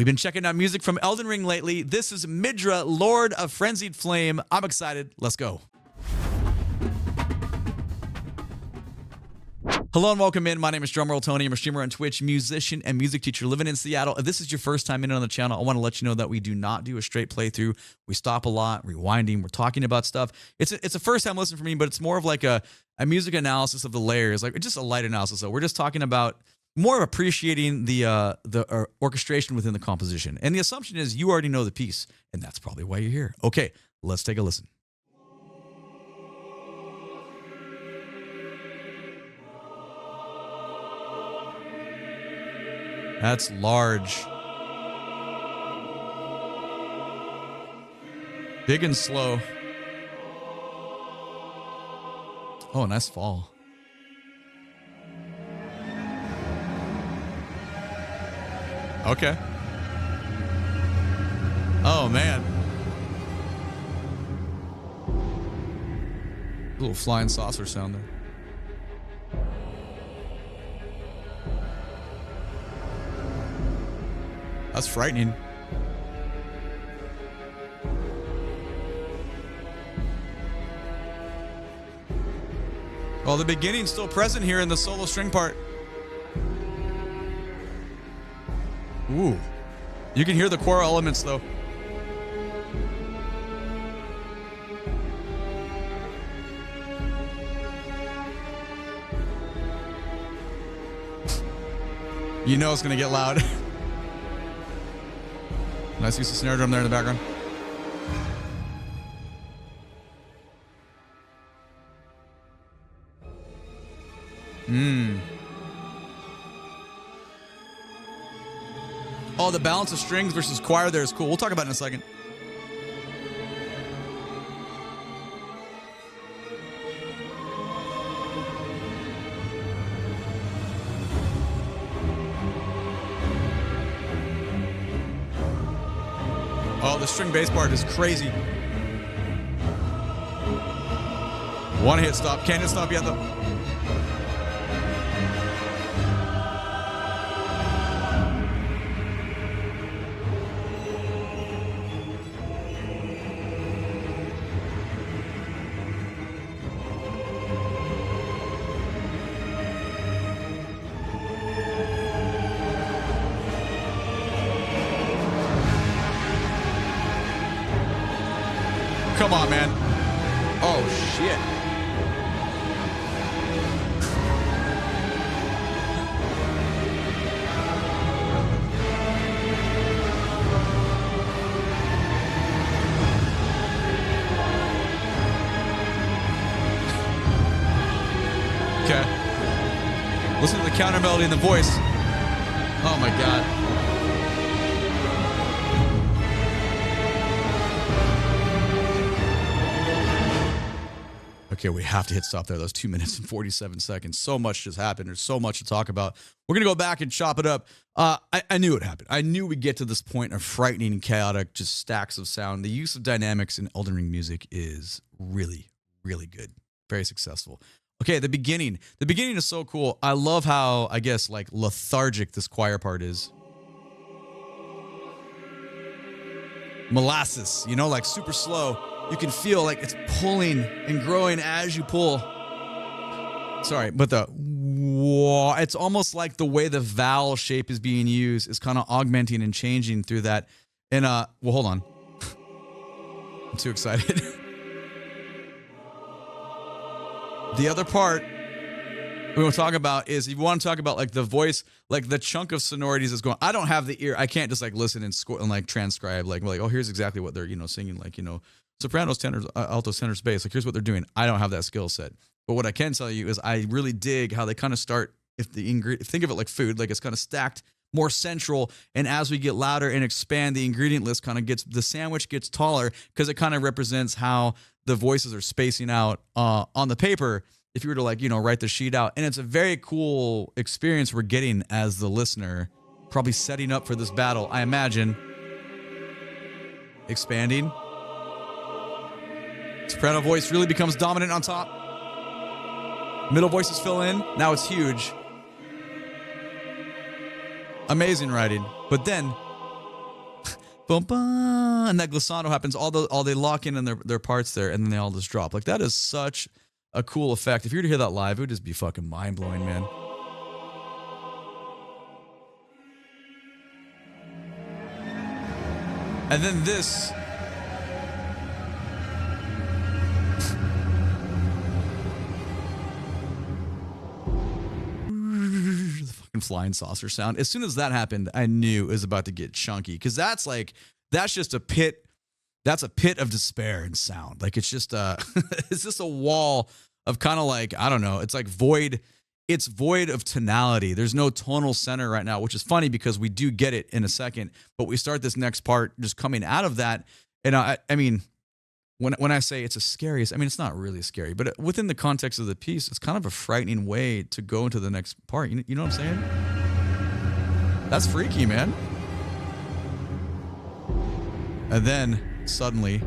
We've been checking out music from Eldin Ring lately. This is Midra, Lord of Frenzied Flame. I'm excited. Let's go. Hello and welcome in. My name is DrumRollTony. I'm a streamer on Twitch, musician and music teacher living in Seattle. If this is your first time in on the channel, I want to let you know that we do not do a straight playthrough. We stop a lot, rewinding, we're talking about stuff. It's a first time listen for me, but it's more of like a music analysis of the layers, like just a light analysis. So we're just talking about more of appreciating the orchestration within the composition. And the assumption is you already know the piece, and that's probably why you're here. Okay, let's take a listen. That's large. Big and slow. Oh, nice fall. Okay. Oh, man. A little flying saucer sound there. That's frightening. Well, the beginning's still present here in the solo string part. Ooh. You can hear the choral elements, though. You know it's going to get loud. Nice use of snare drum there in the background. Oh, the balance of strings versus choir there is cool. We'll talk about it in a second. Oh, the string bass part is crazy. One hit stop. Can't hit stop yet, though. Come on, man. Oh, shit. Okay. Listen to the counter melody in the voice. Oh, my God. Okay, we have to hit stop there. That was 2 minutes and 47 seconds. So much just happened. There's so much to talk about. We're going to go back and chop it up. I knew it happened. I knew we'd get to this point of frightening, chaotic, just stacks of sound. The use of dynamics in Eldin Ring music is really, really good. Very successful. Okay, the beginning. The beginning is so cool. I love how, I guess, like lethargic this choir part is. Molasses, you know, like super slow. You can feel like it's pulling and growing as you pull. Sorry, but it's almost like the way the vowel shape is being used is kind of augmenting and changing through that. And, well, hold on. I'm too excited. The other part we want to talk about is, if you want to talk about like the voice, like the chunk of sonorities is going, I don't have the ear. I can't just like listen and score and like transcribe, like, oh, here's exactly what they're, singing, like, sopranos, tenors, altos, tenors, bass. Like, here's what they're doing. I don't have that skill set. But what I can tell you is I really dig how they kind of start, think of it like food, like it's kind of stacked more central. And as we get louder and expand, the ingredient list kind of the sandwich gets taller because it kind of represents how the voices are spacing out on the paper. If you were to like, write the sheet out. And it's a very cool experience we're getting as the listener, probably setting up for this battle, I imagine. Expanding. Soprano voice really becomes dominant on top. Middle voices fill in. Now it's huge. Amazing writing. But then boom, boom, and that glissando happens. All they lock in their parts there, and then they all just drop. Like that is such a cool effect. If you were to hear that live, it would just be fucking mind blowing, man. And then this. The fucking flying saucer sound. As soon as that happened, I knew it was about to get chunky. Because that's just a pit. That's a pit of despair and sound. Like it's just it's just a wall of kind of like, I don't know. It's like void. It's void of tonality. There's no tonal center right now, which is funny because we do get it in a second. But we start this next part just coming out of that. And I mean, when I say it's a scary, I mean, it's not really scary, but within the context of the piece, it's kind of a frightening way to go into the next part. You know what I'm saying? That's freaky, man. And then suddenly,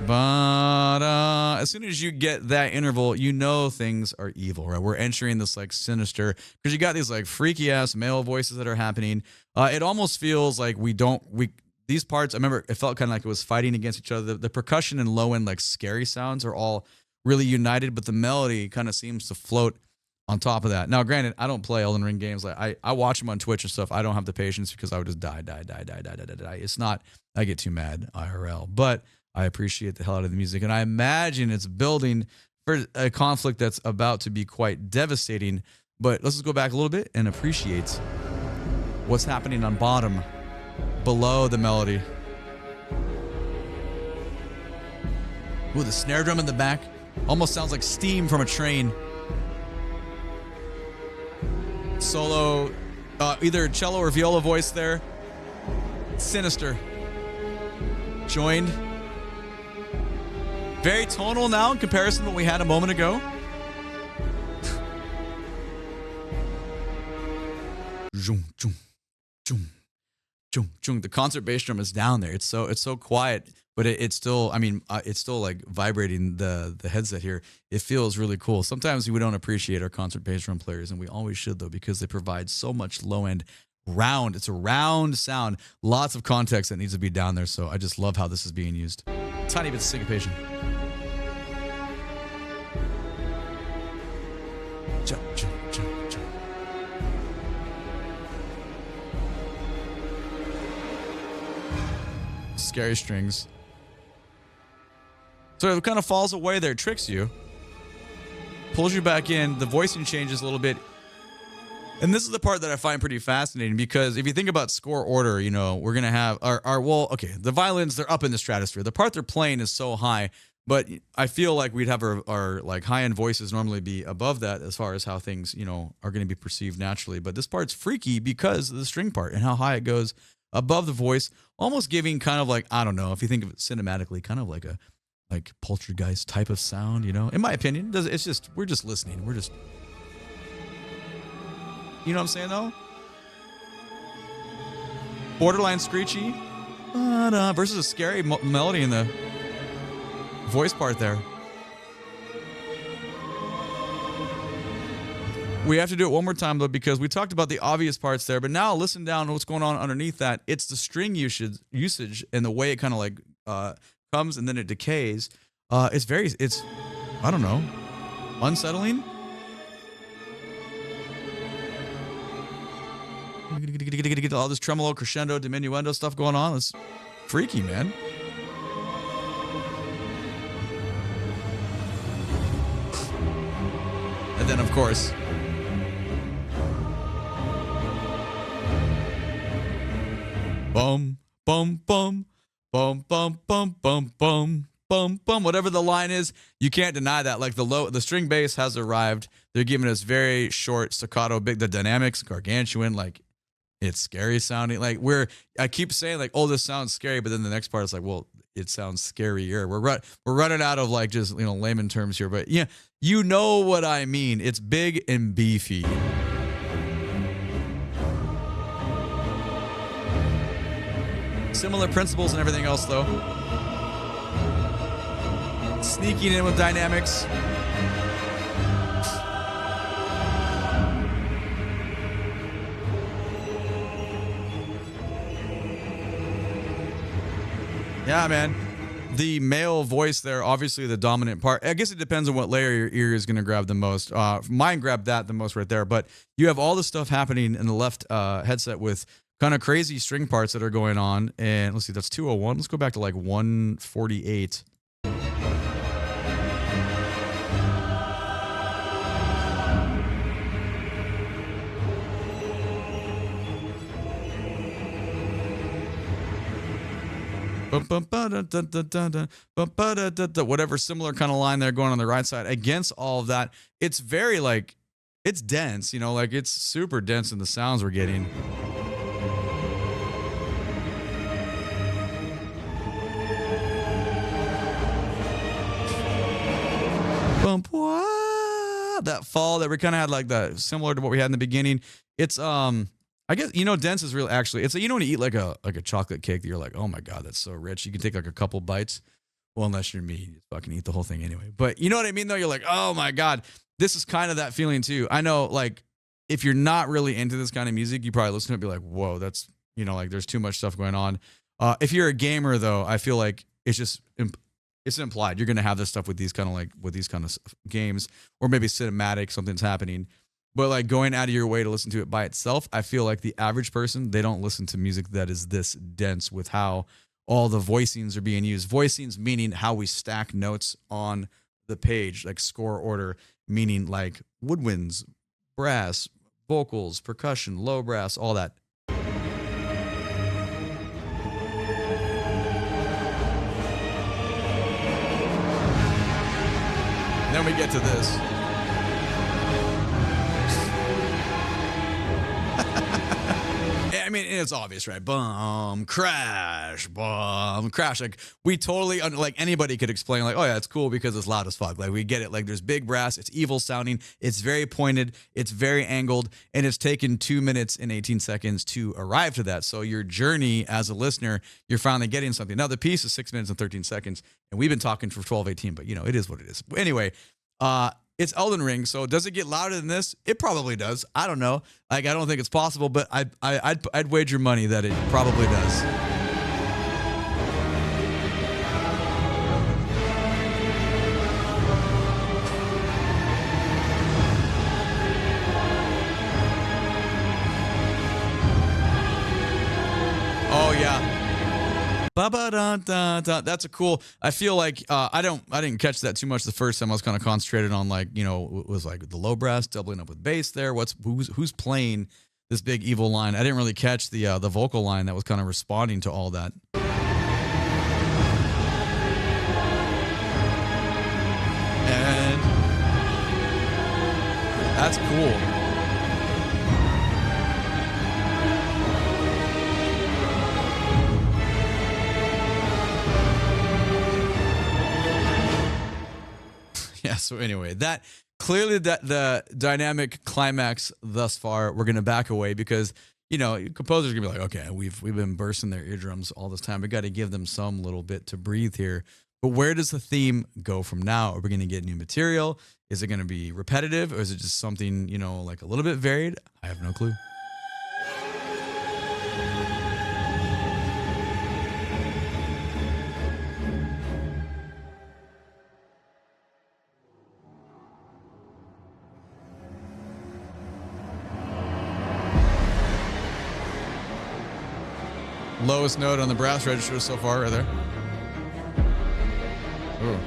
but as soon as you get that interval, you know things are evil, right? We're entering this like sinister, because you got these like freaky ass male voices that are happening. It almost feels like these parts, I remember it felt kind of like it was fighting against each other. The percussion and low end like scary sounds are all really united, but the melody kind of seems to float on top of that. Now, granted, I don't play Eldin Ring games. Like I watch them on Twitch and stuff. I don't have the patience because I would just die. It's not, I get too mad IRL, but I appreciate the hell out of the music. And I imagine it's building for a conflict that's about to be quite devastating. But let's just go back a little bit and appreciate what's happening on bottom, below the melody. Ooh, the snare drum in the back almost sounds like steam from a train. Solo, either cello or viola voice there. Sinister. Joined. Very tonal now in comparison to what we had a moment ago. The concert bass drum is down there. It's so quiet, but it's still, I mean, it's still like vibrating the headset here. It feels really cool. Sometimes we don't appreciate our concert bass drum players, and we always should though, because they provide so much low end round. It's a round sound. Lots of context that needs to be down there. So I just love how this is being used. Tiny bit of syncopation. Scary strings. So it kind of falls away there, tricks you, pulls you back in. The voicing changes a little bit. And this is the part that I find pretty fascinating, because if you think about score order, you know, we're going to have the violins, they're up in the stratosphere. The part they're playing is so high, but I feel like we'd have our like high-end voices normally be above that as far as how things, you know, are going to be perceived naturally. But this part's freaky because of the string part and how high it goes above the voice, almost giving kind of like, I don't know, if you think of it cinematically, kind of like a poltergeist type of sound, you know, in my opinion. It's just, we're just listening. We're just, you know what I'm saying, though? Borderline screechy versus a scary melody in the voice part there. We have to do it one more time, though, because we talked about the obvious parts there, but now listen down to what's going on underneath that. It's the string usage and the way it kind of like comes and then it decays. It's, I don't know, unsettling. Get all this tremolo, crescendo, diminuendo stuff going on. It's freaky, man. And then, of course, bum, bum, bum, bum, bum, bum, bum, bum, bum, bum. Whatever the line is, you can't deny that. Like the string bass has arrived. They're giving us very short staccato, the dynamics, gargantuan, like it's scary sounding. Like I keep saying like, oh, this sounds scary, but then the next part is like, well, it sounds scarier. We're running out of like just, you know, layman terms here, but yeah, you know what I mean. It's big and beefy. Similar principles and everything else, though. Sneaking in with dynamics. Yeah, man. The male voice there, obviously the dominant part. I guess it depends on what layer your ear is going to grab the most. Mine grabbed that the most right there. But you have all the stuff happening in the left headset with kind of crazy string parts that are going on. And let's see, that's 201. Let's go back to like 148. Whatever similar kind of line there going on the right side against all of that. It's very like, it's dense, you know, like it's super dense in the sounds we're getting. That fall that we kind of had like that similar to what we had in the beginning. It's I guess, you know, dense is real. Actually, it's, you know, when you eat like a chocolate cake that you're like, oh my God, that's so rich. You can take like a couple bites. Well, unless you're me, you fucking eat the whole thing anyway. But you know what I mean, though? You're like, oh my God, this is kind of that feeling too. I know, like, if you're not really into this kind of music, you probably listen to it and be like, whoa, that's, you know, like there's too much stuff going on. If you're a gamer, though, I feel like it's just, it's implied. You're going to have this stuff with these kind of games, or maybe cinematic, something's happening. But like going out of your way to listen to it by itself, I feel like the average person, they don't listen to music that is this dense with how all the voicings are being used. Voicings meaning how we stack notes on the page, like score order, meaning like woodwinds, brass, vocals, percussion, low brass, all that. And then we get to this. I mean, it's obvious, right? Boom, crash, boom, crash. Like, we totally, like, anybody could explain, like, oh, yeah, it's cool because it's loud as fuck. Like, we get it. Like, there's big brass. It's evil sounding. It's very pointed. It's very angled. And it's taken 2 minutes and 18 seconds to arrive to that. So your journey as a listener, you're finally getting something. Now, the piece is 6 minutes and 13 seconds. And we've been talking for 12, 18, but, you know, it is what it is. Anyway, it's Eldin Ring, so does it get louder than this? It probably does. I don't know. Like, I don't think it's possible, but I'd wager money that it probably does. Oh yeah. That's a cool. I feel like I didn't catch that too much the first time. I was kind of concentrated on, like, you know, it was like the low brass doubling up with bass there. Who's playing this big evil line? I didn't really catch the vocal line that was kind of responding to all that. And that's cool. Yeah, so anyway, that clearly the dynamic climax thus far, we're going to back away because, you know, composers are going to be like, okay, we've been bursting their eardrums all this time. We got to give them some little bit to breathe here. But where does the theme go from now? Are we going to get new material? Is it going to be repetitive, or is it just something, you know, like a little bit varied? I have no clue. Lowest note on the brass register so far, right there. Ooh.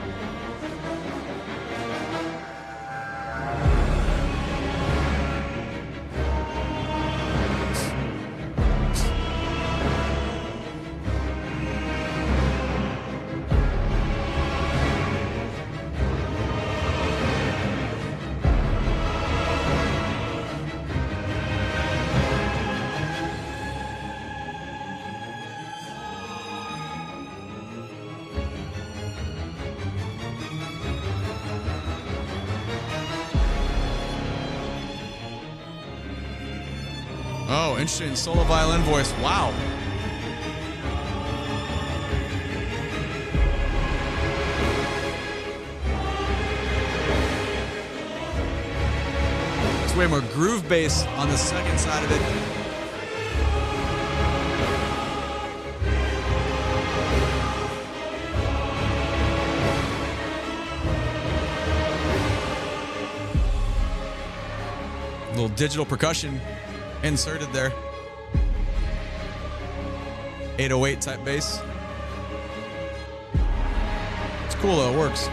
Oh, interesting. Solo violin voice. Wow. It's way more groove bass on the second side of it. A little digital percussion inserted there. 808 type bass. It's cool though, it works.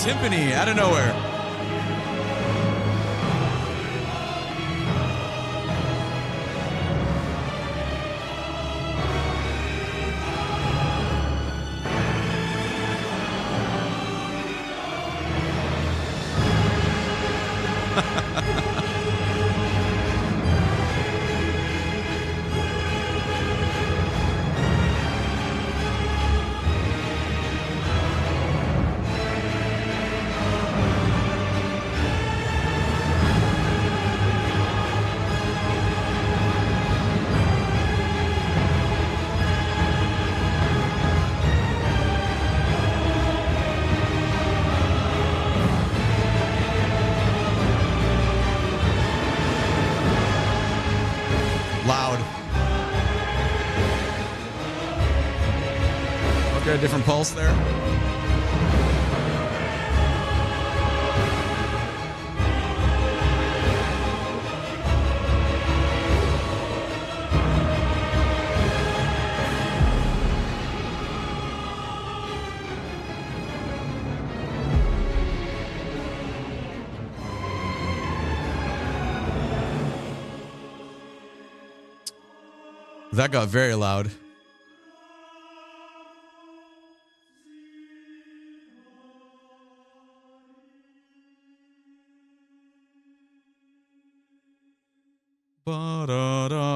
Timpani out of nowhere. Loud. Okay, a different pulse there. That got very loud.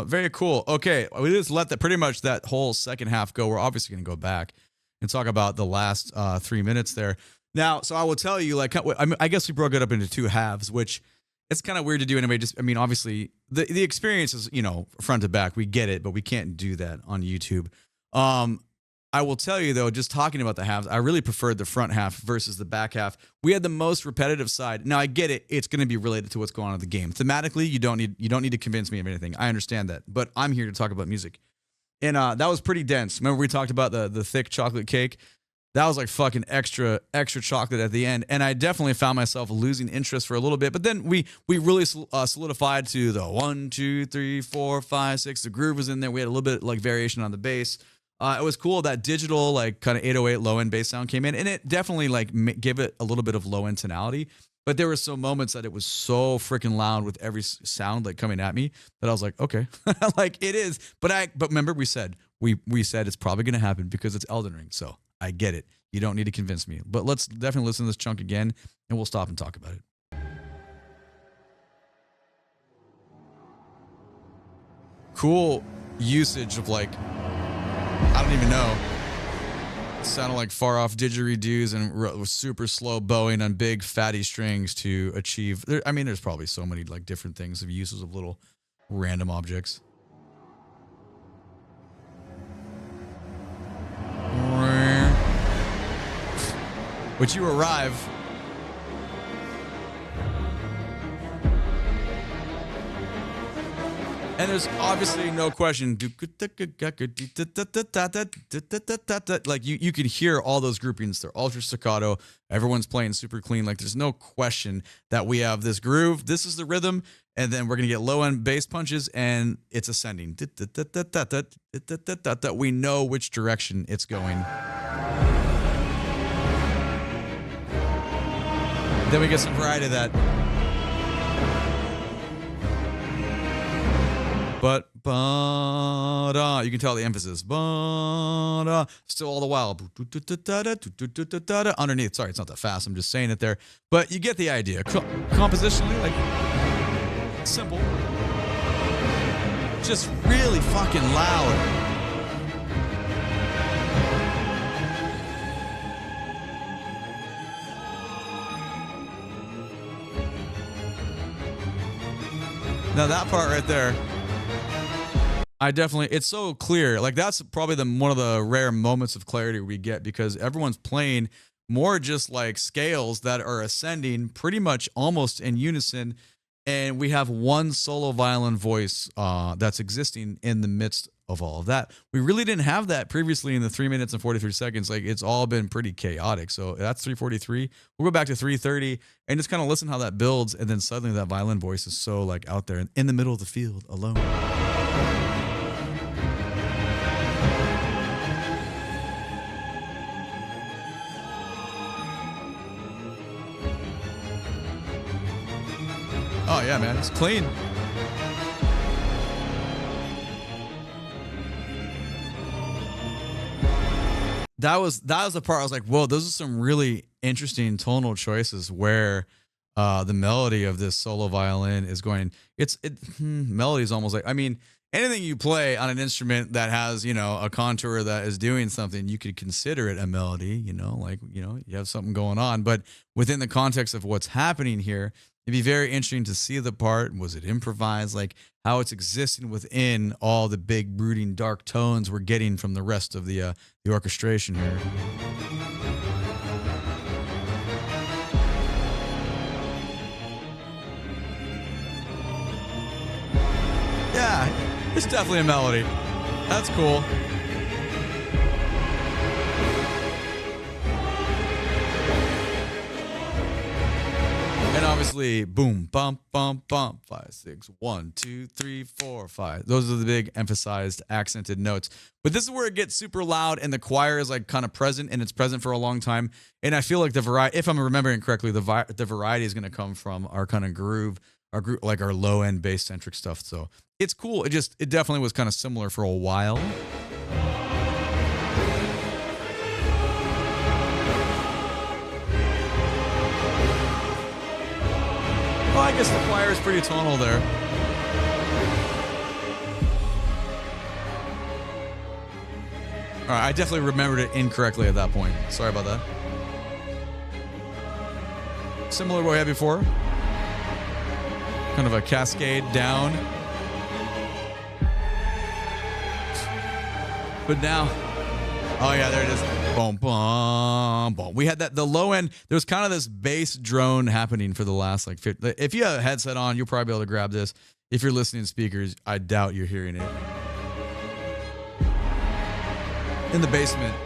Very cool. Okay, we just let that pretty much that whole second half go. We're obviously going to go back and talk about the last 3 minutes there. Now, so I will tell you, like, I guess we broke it up into two halves, which it's kind of weird to do anyway. Just, I mean, obviously the experience is, you know, front to back. We get it, but we can't do that on YouTube. I will tell you though, just talking about the halves, I really preferred the front half versus the back half. We had the most repetitive side. Now I get it; it's going to be related to what's going on in the game. Thematically, you don't need to convince me of anything. I understand that, but I'm here to talk about music, and that was pretty dense. Remember we talked about the thick chocolate cake? That was like fucking extra chocolate at the end, and I definitely found myself losing interest for a little bit. But then we really solidified to the 1, 2, 3, 4, 5, 6. The groove was in there. We had a little bit like variation on the bass. It was cool that digital like kind of 808 low end bass sound came in, and it definitely like gave it a little bit of low end tonality. But there were some moments that it was so freaking loud with every sound like coming at me that I was like, okay, like it is. But remember we said it's probably gonna happen because it's Eldin Ring. So I get it. You don't need to convince me. But let's definitely listen to this chunk again, and we'll stop and talk about it. Cool usage of like, I don't even know. It sounded like far off didgeridoos and super slow bowing on big fatty strings to achieve. I mean, there's probably so many like different things of uses of little random objects. But you arrive. And there's obviously no question. Like you can hear all those groupings. They're ultra staccato. Everyone's playing super clean. Like there's no question that we have this groove. This is the rhythm. And then we're going to get low end bass punches and it's ascending. We know which direction it's going. Then we get some variety of that. But you can tell the emphasis. Still all the while. Underneath. Sorry, it's not that fast. I'm just saying it there. But you get the idea. Compositionally, like, simple. Just really fucking loud. Now that part right there, I definitely, it's so clear. Like that's probably one of the rare moments of clarity we get because everyone's playing more just like scales that are ascending pretty much almost in unison. And we have one solo violin voice that's existing in the midst of all of that. We really didn't have that previously in the 3 minutes and 43 seconds. Like it's all been pretty chaotic. So that's 343. We'll go back to 330 and just kind of listen how that builds. And then suddenly that violin voice is so like out there in the middle of the field alone. Oh yeah, man, it's clean. That was the part I was like, whoa, those are some really interesting tonal choices where the melody of this solo violin is going. Melody is almost like, I mean, anything you play on an instrument that has, a contour that is doing something, you could consider it a melody, you have something going on. But within the context of what's happening here, it'd be very interesting to see the part. Was it improvised? Like how it's existing within all the big, brooding, dark tones we're getting from the rest of the orchestration here. Yeah, it's definitely a melody. That's cool. And obviously, boom, bump, bump, bump, 5, 6, 1, 2, 3, 4, 5. Those are the big emphasized accented notes. But this is where it gets super loud and the choir is like kind of present and it's present for a long time. And I feel like the variety, if I'm remembering correctly, the variety is going to come from our kind of groove, like our low end bass centric stuff. So it's cool. It definitely was kind of similar for a while. Well, I guess the choir is pretty tonal there. All right, I definitely remembered it incorrectly at that point. Sorry about that. Similar to what we had before. Kind of a cascade down. But now, oh yeah, there it is. Boom, boom, boom. We had the low end. There was kind of this bass drone happening for the last like 50. If you have a headset on, you'll probably be able to grab this. If you're listening to speakers, I doubt you're hearing it. In the basement.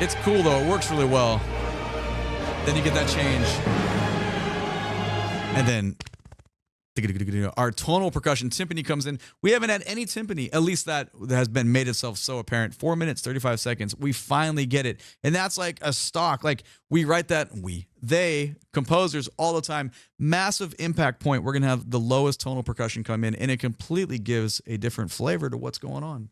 It's cool though. It works really well. Then you get that change. And then our tonal percussion timpani comes in. We haven't had any timpani, at least that has been made itself so apparent. 4 minutes, 35 seconds. We finally get it. And that's like a stock. Like we write that, they, composers all the time, massive impact point. We're going to have the lowest tonal percussion come in and it completely gives a different flavor to what's going on.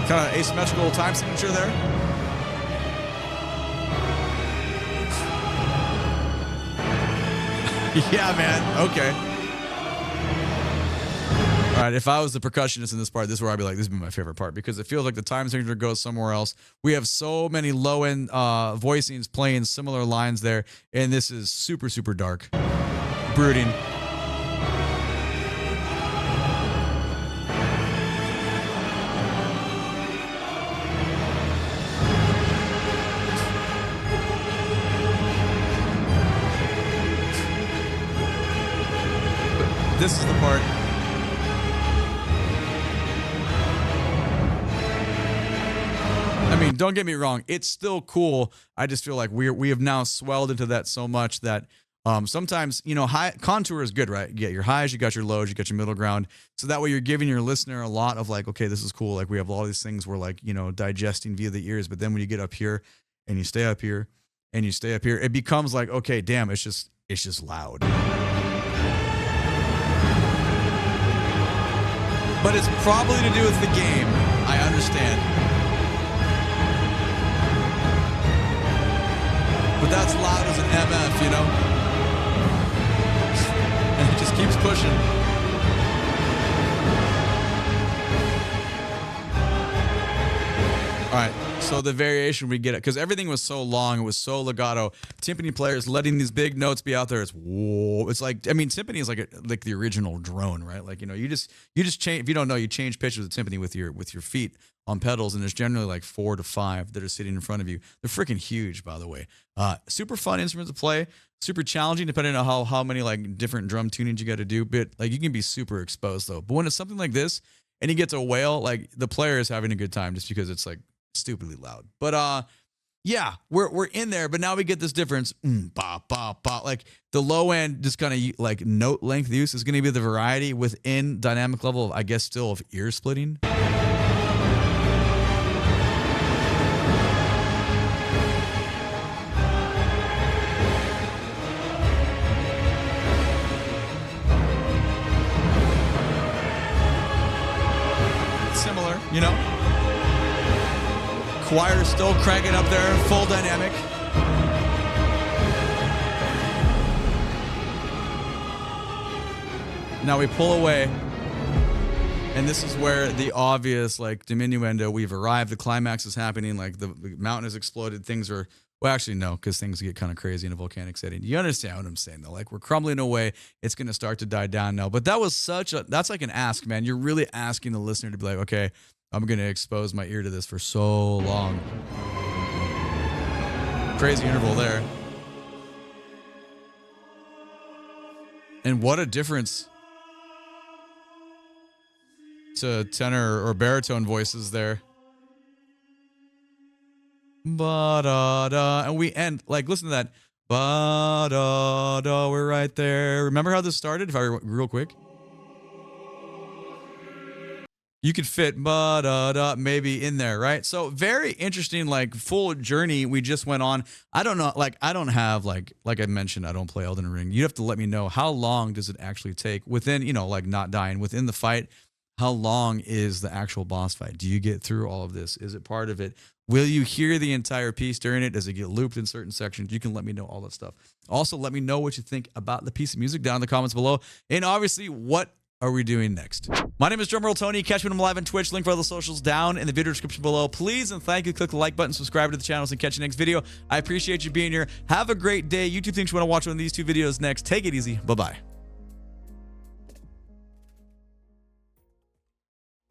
Kind of asymmetrical time signature there. Yeah, man. Okay. All right. If I was the percussionist in this part, this is where I'd be like, this would be my favorite part because it feels like the time signature goes somewhere else. We have so many low end voicings playing similar lines there. And this is super, super dark. Brooding. This is the part. I mean, don't get me wrong. It's still cool. I just feel like we have now swelled into that so much that sometimes, high contour is good, right? You get your highs, you got your lows, you got your middle ground. So that way you're giving your listener a lot of like, okay, this is cool. Like we have all these things we're like, digesting via the ears. But then when you get up here and you stay up here and you stay up here, it becomes like, okay, damn, it's just loud. But it's probably to do with the game. I understand. But that's loud as an MF, And it just keeps pushing. All right. So the variation we get it, because everything was so long, it was so legato. Timpani players letting these big notes be out there. It's whoa. It's like, I mean, timpani is like the original drone, right? Like, you know, you just change. If you don't know, you change pitches with timpani with your feet on pedals, and there's generally like 4 to 5 that are sitting in front of you. They're freaking huge, by the way. Super fun instruments to play. Super challenging depending on how many like different drum tunings you got to do. But like you can be super exposed though. But when it's something like this and you get to wail, like the player is having a good time just because it's like stupidly loud. But yeah, we're in there. But now we get this difference. Ba ba ba. Like the low end, just kind of like note length use is going to be the variety within dynamic level of, I guess, still of ear splitting. Similar, you know. Choir still cranking up there, full dynamic. Now we pull away, and this is where the obvious like diminuendo. We've arrived. The climax is happening. Like the mountain has exploded. Things are, well, actually no, because things get kind of crazy in a volcanic setting. You understand what I'm saying though? Like we're crumbling away. It's going to start to die down now. But that was that's like an ask, man. You're really asking the listener to be like, okay, I'm going to expose my ear to this for so long. Crazy interval there. And what a difference to tenor or baritone voices there. Ba-da-da. And we end, like, listen to that. Ba-da-da, we're right there. Remember how this started? If I real quick. You could fit ba-da-da maybe in there, right? So very interesting, like full journey we just went on. I don't know, like I don't have like I mentioned, I don't play Eldin Ring. You have to let me know how long does it actually take within, you know, like not dying within the fight. How long is the actual boss fight? Do you get through all of this? Is it part of it? Will you hear the entire piece during it? Does it get looped in certain sections? You can let me know all that stuff. Also, let me know what you think about the piece of music down in the comments below. And obviously, what are we doing next? My name is DrumRollTony. Catch me when I'm live on Twitch. Link for all the socials down in the video description below. Please and thank you. Click the like button, subscribe to the channels, and catch you next video. I appreciate you being here. Have a great day. YouTube thinks you want to watch one of these 2 videos next. Take it easy. Bye-bye.